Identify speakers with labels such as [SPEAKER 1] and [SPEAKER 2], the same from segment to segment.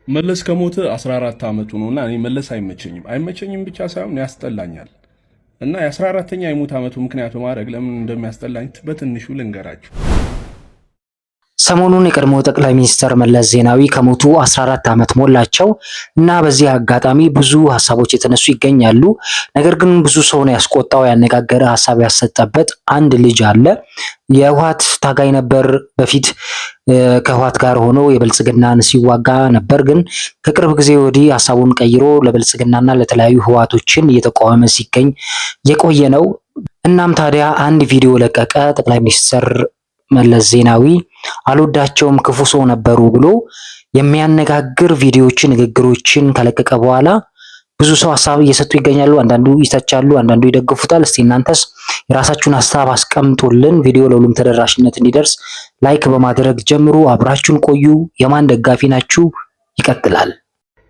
[SPEAKER 1] መለስ ከሞተ 14 ዓመቱ ነውና እኔ መለስ አይመቸኝም ብቻ ሳይሆን ያስጠላኛል። እና የ14ኛ የሞት ዓመቱ ምክንያት በማድረግ ለምን እንደሚያስጠላኝ በትንሹ ልንገራችሁ።
[SPEAKER 2] ሰሞኑን የቀድሞ ጠቅላይ ሚኒስትር መለስ ዜናዊ ከሞቱ 14 ዓመት ሞላቸው እና በዚህ አጋጣሚ ብዙ ሀሳቦች የተነሱ ይገኛሉ። ነገር ግን ብዙ ሰውን ያስቆጣው ያነጋገረ ሀሳብ ያሰጠበት አንድ ልጅ አለ። የህወሓት ታጋይ ነበር። በፊት ከህወሓት ጋር ሆኖ የብልጽግናን ሲዋጋ ነበር። ግን ከቅርብ ጊዜ ወዲህ ሀሳቡን ቀይሮ ለብልጽግናና ለተለያዩ ህወሓቶችን እየተቃወመ ሲገኝ የቆየ ነው። እናም ታዲያ አንድ ቪዲዮ ለቀቀ። ጠቅላይ ሚኒስትር መለስ ዜናዊ አልወዳቸውም ክፉ ሰው ነበሩ ብሎ የሚያነጋግር ቪዲዮዎችን ንግግሮችን ከለቀቀ በኋላ ብዙ ሰው ሀሳብ እየሰጡ ይገኛሉ። አንዳንዱ ይተቻሉ፣ አንዳንዱ ይደግፉታል። እስቲ እናንተስ የራሳችሁን ሀሳብ አስቀምጡልን። ቪዲዮ ለሁሉም ተደራሽነት እንዲደርስ ላይክ በማድረግ ጀምሩ። አብራችሁን ቆዩ። የማን ደጋፊ ናችሁ? ይቀጥላል።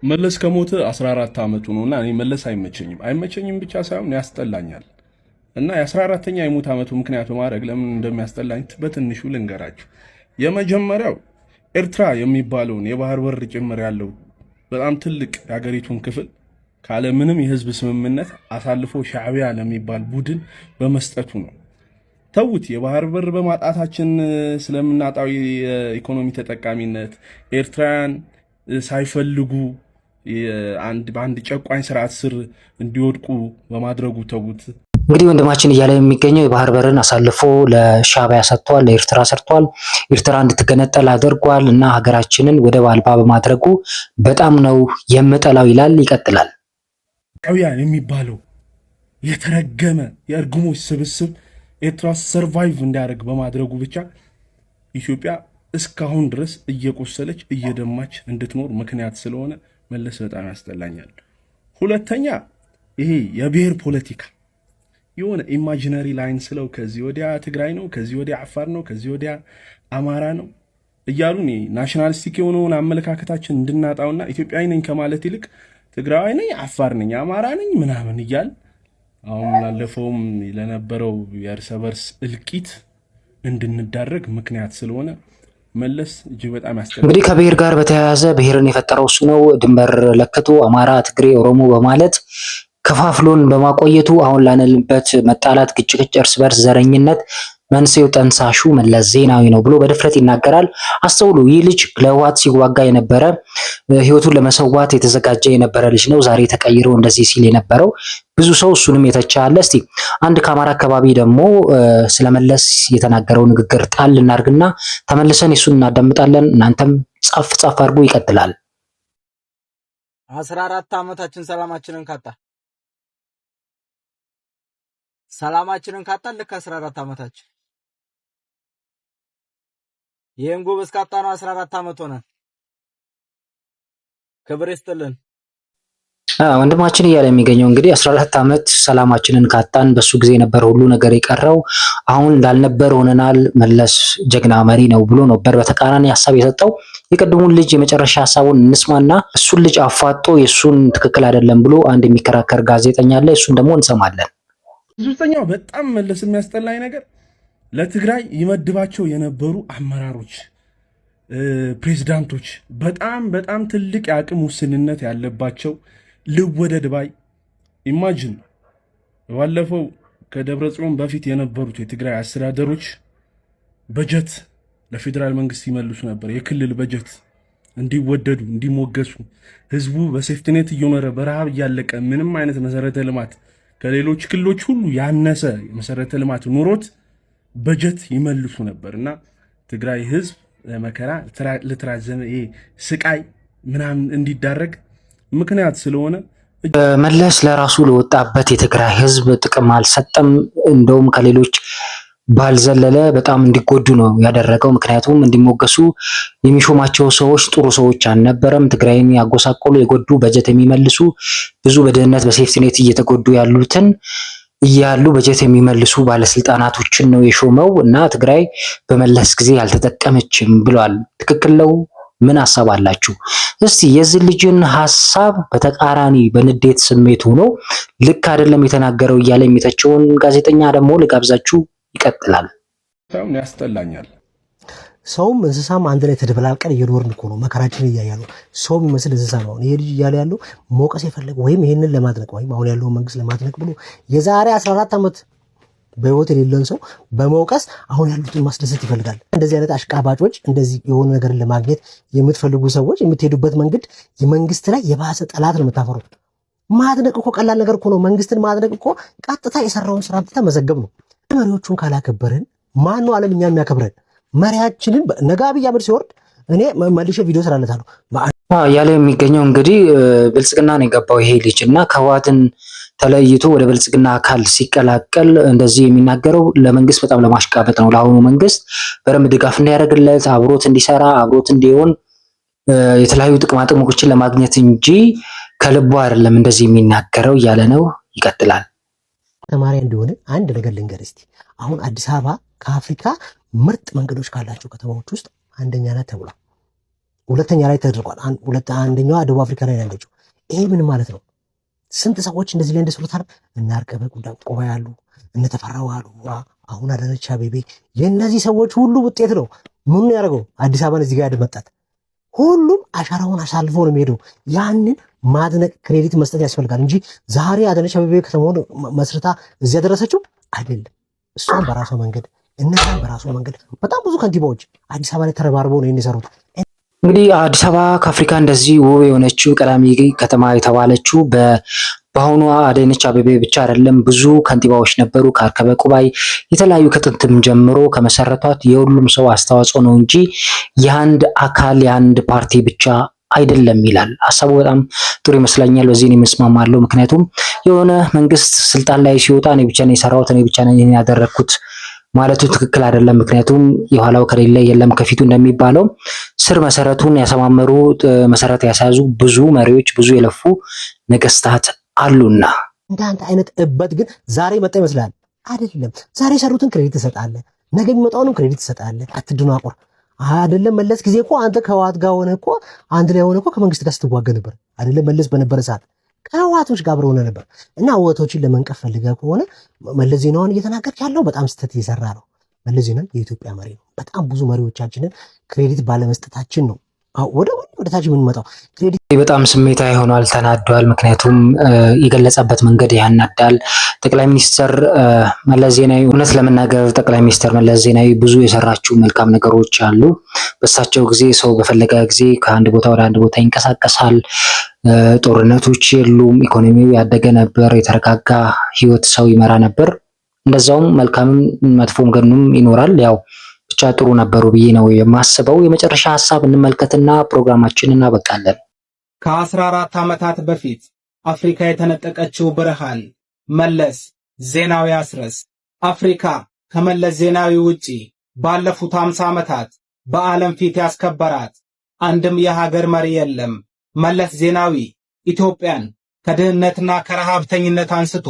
[SPEAKER 1] መለስ ከሞተ 14 ዓመቱ ነውና እኔ መለስ አይመቸኝም ብቻ ሳይሆን ያስጠላኛል። እና የ14ኛ የሞት ዓመቱ ምክንያት በማድረግ ለምን እንደሚያስጠላኝ በትንሹ ልንገራችሁ። የመጀመሪያው ኤርትራ የሚባለውን የባህር በር ጭምር ያለው በጣም ትልቅ የሀገሪቱን ክፍል ካለ ምንም የህዝብ ስምምነት አሳልፎ ሻዕቢያ ለሚባል ቡድን በመስጠቱ ነው። ተውት፣ የባህር በር በማጣታችን ስለምናጣው የኢኮኖሚ ተጠቃሚነት ኤርትራውያን ሳይፈልጉ በአንድ ጨቋኝ ስርዓት ስር እንዲወድቁ በማድረጉ ተውት።
[SPEAKER 2] እንግዲህ ወንድማችን እያለ የሚገኘው የባህር በርን አሳልፎ ለሻዕቢያ ሰጥቷል፣ ለኤርትራ ሰርቷል፣ ኤርትራ እንድትገነጠል አድርጓል እና ሀገራችንን ወደብ አልባ በማድረጉ በጣም ነው የምጠላው ይላል። ይቀጥላል።
[SPEAKER 1] ሻዕቢያ የሚባለው የተረገመ የእርግሞች ስብስብ ኤርትራ ሰርቫይቭ እንዲያደርግ በማድረጉ ብቻ ኢትዮጵያ እስካሁን ድረስ እየቆሰለች እየደማች እንድትኖር ምክንያት ስለሆነ መለስ በጣም ያስጠላኛል። ሁለተኛ ይሄ የብሔር ፖለቲካ የሆነ ኢማጂነሪ ላይን ስለው ከዚህ ወዲያ ትግራይ ነው፣ ከዚህ ወዲያ አፋር ነው፣ ከዚህ ወዲያ አማራ ነው እያሉ ናሽናሊስቲክ የሆነውን አመለካከታችን እንድናጣውና ኢትዮጵያዊ ነኝ ከማለት ይልቅ ትግራዊ ነኝ፣ አፋር ነኝ፣ አማራ ነኝ ምናምን እያል አሁን ላለፈውም ለነበረው የእርስ በርስ እልቂት እንድንዳረግ ምክንያት ስለሆነ መለስ እጅግ በጣም ያስጠላል።
[SPEAKER 2] እንግዲህ ከብሔር ጋር በተያያዘ ብሔርን የፈጠረው እሱ ነው። ድንበር ለክቶ አማራ፣ ትግሬ፣ ኦሮሞ በማለት ከፋፍሎን በማቆየቱ አሁን ላንልበት መጣላት፣ ግጭት፣ እርስ በርስ ዘረኝነት መንስኤው ጠንሳሹ መለስ ዜናዊ ነው ብሎ በድፍረት ይናገራል። አስተውሉ። ይህ ልጅ ለህወሓት ሲዋጋ የነበረ ህይወቱን ለመሰዋት የተዘጋጀ የነበረ ልጅ ነው። ዛሬ ተቀይሮ እንደዚህ ሲል የነበረው ብዙ ሰው እሱንም የተቻ አለ። እስቲ አንድ ከአማራ አካባቢ ደግሞ ስለመለስ የተናገረው ንግግር ጣል እናድርግና ተመልሰን እሱን እናዳምጣለን። እናንተም ጻፍ ጻፍ አድርጉ። ይቀጥላል።
[SPEAKER 3] 14 ዓመታችን ሰላማችንን ካጣን ልክ 14 ዓመታችን ይሄን ጎበዝ ካጣነው 14 ዓመት ሆነ። ክብር ይስጥልን።
[SPEAKER 2] ወንድማችን እያለ የሚገኘው እንግዲህ 14 ዓመት ሰላማችንን ካጣን በሱ ጊዜ ነበር ሁሉ ነገር የቀረው፣ አሁን እንዳልነበር ሆነናል፣ መለስ ጀግና መሪ ነው ብሎ ነበር በተቃራኒ ሀሳብ የሰጠው። የቀድሙን ልጅ የመጨረሻ ሀሳቡን እንስማና እሱን ልጅ አፋጦ የሱን ትክክል አይደለም ብሎ አንድ የሚከራከር ጋዜጠኛ አለ። እሱን ደግሞ እንሰማለን።
[SPEAKER 1] ሶስተኛው በጣም መለስ የሚያስጠላኝ ነገር ለትግራይ ይመድባቸው የነበሩ አመራሮች፣ ፕሬዝዳንቶች በጣም ትልቅ የአቅም ውስንነት ያለባቸው ልወደድ ባይ ኢማጂን ባለፈው ከደብረ ጽዮን በፊት የነበሩት የትግራይ አስተዳደሮች በጀት ለፌዴራል መንግስት ይመልሱ ነበር። የክልል በጀት እንዲወደዱ እንዲሞገሱ፣ ህዝቡ በሴፍቲኔት እየኖረ በረሃብ እያለቀ ምንም አይነት መሰረተ ልማት ከሌሎች ክልሎች ሁሉ ያነሰ መሰረተ ልማት ኑሮት በጀት ይመልሱ ነበርና ትግራይ ህዝብ ለመከራ ለተራዘመ ስቃይ ምናምን እንዲዳረግ ምክንያት ስለሆነ
[SPEAKER 2] መለስ ለራሱ ለወጣበት የትግራይ ህዝብ ጥቅም አልሰጠም። እንደውም ከሌሎች ባልዘለለ በጣም እንዲጎዱ ነው ያደረገው። ምክንያቱም እንዲሞገሱ የሚሾማቸው ሰዎች ጥሩ ሰዎች አልነበረም። ትግራይን ያጎሳቆሉ የጎዱ በጀት የሚመልሱ ብዙ በድህነት በሴፍቲኔት እየተጎዱ ያሉትን እያሉ በጀት የሚመልሱ ባለስልጣናቶችን ነው የሾመው እና ትግራይ በመለስ ጊዜ አልተጠቀመችም ብሏል። ትክክል ነው? ምን ሐሳብ አላችሁ? እስቲ የዚህ ልጅን ሐሳብ በተቃራኒ በንዴት ስሜት ሆኖ ልክ አይደለም የተናገረው እያለ የሚተቸውን ጋዜጠኛ ደግሞ ልጋብዛችሁ። ይቀጥላል።
[SPEAKER 1] ያስጠላኛል።
[SPEAKER 4] ሰውም እንስሳም አንድ ላይ ተደበላልቀን እየኖርን እኮ ነው። መከራችን እያያሉ ሰው የሚመስል እንስሳ ነው። ይሄ ልጅ እያለ ያለው መውቀስ የፈለገ ወይም ይሄንን ለማድነቅ ወይም አሁን ያለውን መንግስት ለማድነቅ ብሎ የዛሬ 14 ዓመት በህይወት የሌለን ሰው በመውቀስ አሁን ያሉትን ማስደሰት ይፈልጋል። እንደዚህ አይነት አሽቃባጮች፣ እንደዚህ የሆነ ነገርን ለማግኘት የምትፈልጉ ሰዎች የምትሄዱበት መንገድ የመንግስት ላይ የባሰ ጠላት ነው የምታፈሩት። ማድነቅ እኮ ቀላል ነገር እኮ ነው። መንግስትን ማድነቅ እኮ ቀጥታ የሰራውን ስራ መዘገብ ነው። መሪዎቹን ካላከበርን ማን ነው ዓለም እኛ የሚያከብረን? መሪያችንን ነገ አብይ አህመድ ሲወርድ እኔ መልሼ ቪዲዮ ስላለታለሁ
[SPEAKER 2] ያለ የሚገኘው እንግዲህ ብልጽግና ነው የገባው ይሄ ልጅ እና ከህወሓትን ተለይቶ ወደ ብልጽግና አካል ሲቀላቀል እንደዚህ የሚናገረው ለመንግስት በጣም ለማሽቃበጥ ነው። ለአሁኑ መንግስት በደንብ ድጋፍ እንዲያደርግለት፣ አብሮት እንዲሰራ፣ አብሮት እንዲሆን የተለያዩ ጥቅማጥቅሞችን ለማግኘት እንጂ ከልቡ አይደለም እንደዚህ የሚናገረው እያለ ነው። ይቀጥላል።
[SPEAKER 4] ተማሪ እንደሆነ አንድ ነገር ልንገር እስቲ። አሁን አዲስ አበባ ከአፍሪካ ምርጥ መንገዶች ካላቸው ከተማዎች ውስጥ አንደኛ ናት ተብሏል። ሁለተኛ ላይ ተደርጓል። አንደኛዋ ደቡብ አፍሪካ ላይ ያለችው። ይሄ ምን ማለት ነው? ስንት ሰዎች እንደዚህ ላይ እንደሰሩታል። እነ አርቀበ ቆባ ያሉ እነ ተፈራው አሉ፣ አሁን አዳነች አቤቤ የእነዚህ ሰዎች ሁሉ ውጤት ነው። ምን ያደርገው አዲስ አበባን እዚህ ጋር ያደመጣት። ሁሉም አሻራውን አሳልፎ ነው የሚሄደው። ያንን ማድነቅ ክሬዲት መስጠት ያስፈልጋል እንጂ ዛሬ አዳነች አቤቤ ከተማውን መስርታ እዚያ ደረሰችው አይደለም። እሷን በራሷ መንገድ እነዛን በራሷ መንገድ በጣም ብዙ ከንቲባዎች አዲስ አበባ ላይ ተረባርበው ነው የሰሩት።
[SPEAKER 2] እንግዲህ አዲስ አበባ ከአፍሪካ እንደዚህ ውብ የሆነችው ቀዳሚ ከተማ የተባለችው በአሁኗ አዳነች አቤቤ ብቻ አይደለም። ብዙ ከንቲባዎች ነበሩ ከአርከበ ቁባይ የተለያዩ ከጥንትም ጀምሮ ከመሰረቷት የሁሉም ሰው አስተዋጽኦ ነው እንጂ የአንድ አካል የአንድ ፓርቲ ብቻ አይደለም ይላል። ሀሳቡ በጣም ጥሩ ይመስለኛል። በዚህ ነው የምስማማለሁ። ምክንያቱም የሆነ መንግስት ስልጣን ላይ ሲወጣ እኔ ብቻ ነኝ የሰራሁት እኔ ብቻ ነኝ ያደረግኩት ማለቱ ትክክል አይደለም። ምክንያቱም የኋላው ከሌለ የለም ከፊቱ እንደሚባለው ስር መሰረቱን ያሰማመሩ መሰረት ያሳዙ ብዙ መሪዎች ብዙ የለፉ ነገስታት አሉና
[SPEAKER 4] እንዳንተ አይነት እበት ግን ዛሬ መጣ ይመስላል አይደለም። ዛሬ የሰሩትን ክሬዲት ትሰጣለህ፣ ነገ የሚመጣውንም ክሬዲት ትሰጣለህ። አትደናቆር። አይደለም መለስ ጊዜ እኮ አንተ ከህወሓት ጋር ሆነ እኮ አንድ ላይ ሆነ እኮ ከመንግስት ጋር ስትዋጋ ነበር። አይደለም መለስ በነበረ ሰዓት ከህወሓቶች ጋር አብረው ነበር። እና ህወሓቶችን ለመንቀፍ ፈልገህ ከሆነ መለስ ዜናውን እየተናገርክ ያለው በጣም ስህተት እየሰራ ነው። መለስ ዜናዊ የኢትዮጵያ መሪ ነው። በጣም ብዙ መሪዎቻችንን ክሬዲት ባለመስጠታችን ነው ወደ ታች የምንመጣው። ክሬዲት
[SPEAKER 2] በጣም ስሜታዊ ሆኗል፣ ተናዷል። ምክንያቱም የገለጸበት መንገድ ያናዳል። ጠቅላይ ሚኒስትር መለስ ዜናዊ እውነት ለመናገር ጠቅላይ ሚኒስትር መለስ ዜናዊ ብዙ የሰራችው መልካም ነገሮች አሉ። በእሳቸው ጊዜ ሰው በፈለገ ጊዜ ከአንድ ቦታ ወደ አንድ ቦታ ይንቀሳቀሳል። ጦርነቶች የሉም። ኢኮኖሚው ያደገ ነበር። የተረጋጋ ህይወት ሰው ይመራ ነበር። እንደዛውም መልካምም መጥፎም ገኑም ይኖራል። ያው ብቻ ጥሩ ነበሩ ብዬ ነው የማስበው። የመጨረሻ ሀሳብ እንመልከትና ፕሮግራማችንን እናበቃለን።
[SPEAKER 5] ከ14 ዓመታት በፊት አፍሪካ የተነጠቀችው ብርሃን መለስ ዜናዊ አስረስ። አፍሪካ ከመለስ ዜናዊ ውጪ ባለፉት 50 ዓመታት በዓለም ፊት ያስከበራት አንድም የሀገር መሪ የለም። መለስ ዜናዊ ኢትዮጵያን ከድህነትና ከረሃብተኝነት አንስቶ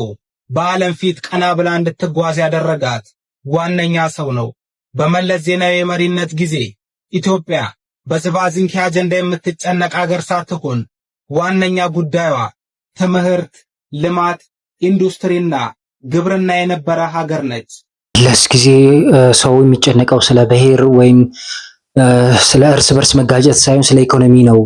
[SPEAKER 5] በዓለም ፊት ቀና ብላ እንድትጓዝ ያደረጋት ዋነኛ ሰው ነው። በመለስ ዜናዊ የመሪነት ጊዜ ኢትዮጵያ በዝባዝንኬ አጀንዳ የምትጨነቅ ሀገር ሳትሆን ዋነኛ ጉዳዩዋ ትምህርት፣ ልማት፣ ኢንዱስትሪና ግብርና የነበረ ሀገር ነች።
[SPEAKER 2] መለስ ጊዜ ሰው የሚጨነቀው ስለ ብሔር ወይም ስለ እርስ በርስ መጋጨት ሳይሆን ስለ ኢኮኖሚ ነው።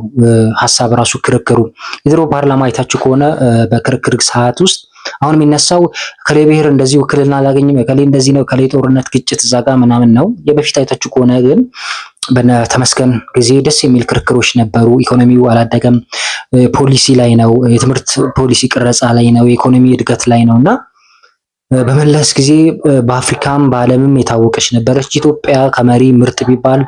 [SPEAKER 2] ሀሳብ ራሱ ክርክሩ የድሮ ፓርላማ አይታችሁ ከሆነ በክርክር ሰዓት ውስጥ አሁን የሚነሳው ከሌ ብሔር እንደዚህ ውክልና አላገኝም፣ ከሌ እንደዚህ ነው፣ ከሌ ጦርነት ግጭት ዛጋ ምናምን ነው። የበፊት አይታችሁ ከሆነ ግን በተመስገን ጊዜ ደስ የሚል ክርክሮች ነበሩ። ኢኮኖሚው አላደገም፣ ፖሊሲ ላይ ነው፣ የትምህርት ፖሊሲ ቅረጻ ላይ ነው፣ የኢኮኖሚ እድገት ላይ ነውና በመለስ ጊዜ በአፍሪካም በዓለምም የታወቀች ነበረች። ኢትዮጵያ ከመሪ ምርጥ ቢባል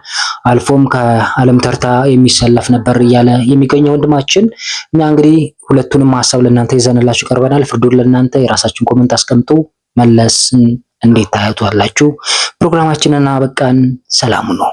[SPEAKER 2] አልፎም ከዓለም ተርታ የሚሰለፍ ነበር እያለ የሚገኘው ወንድማችን። እኛ እንግዲህ ሁለቱንም ሀሳብ ለእናንተ ይዘንላችሁ ቀርበናል። ፍርዱን ለእናንተ። የራሳችሁን ኮሜንት አስቀምጡ። መለስን እንዴት ታያቷላችሁ? ፕሮግራማችንን አበቃን። ሰላም ነው።